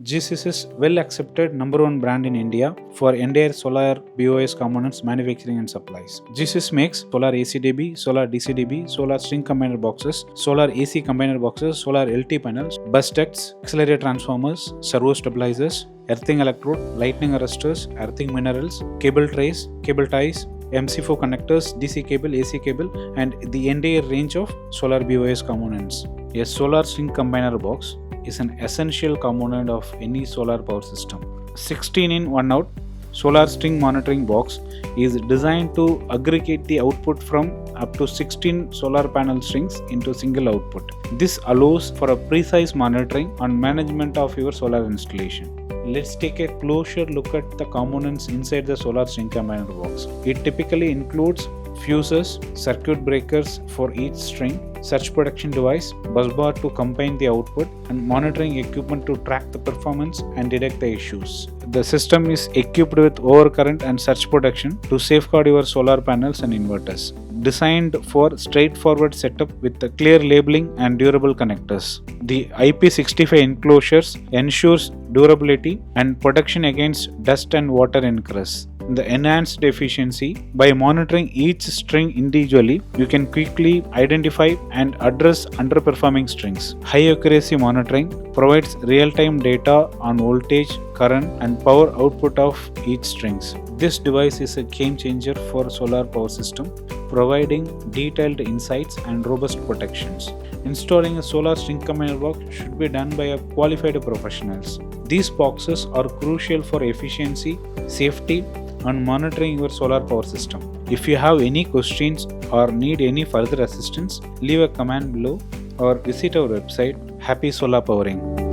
GSys is well accepted number one brand in India for entire solar BOS components manufacturing and supplies. GSys makes solar AC-DB, solar DC-DB, solar string combiner boxes, solar AC combiner boxes, solar LT panels, bus ducts, accelerator transformers, servo stabilizers, earthing electrode, lightning arresters, earthing minerals, cable trays, cable ties, MC4 connectors, DC cable, AC cable, and the entire range of solar BOS components. A solar string combiner box is an essential component of any solar power system. 16 in 1 out solar string monitoring box is designed to aggregate the output from up to 16 solar panel strings into single output. This allows for a precise monitoring and management of your solar installation. Let's take a closer look at the components inside the solar string combiner box. It typically includes fuses, circuit breakers for each string, surge protection device, busbar to combine the output, and monitoring equipment to track the performance and detect the issues. The system is equipped with overcurrent and surge protection to safeguard your solar panels and inverters. Designed for straightforward setup with the clear labeling and durable connectors. The IP65 enclosures ensures durability and protection against dust and water ingress. The enhanced efficiency. By monitoring each string individually, you can quickly identify and address underperforming strings. High accuracy monitoring provides real-time data on voltage, current, and power output of each strings. This device is a game changer for solar power system, providing detailed insights and robust protections. Installing a solar string combiner box should be done by qualified professionals. These boxes are crucial for efficiency, safety, and monitoring your solar power system. If you have any questions or need any further assistance, leave a comment below or visit our website. Happy solar powering!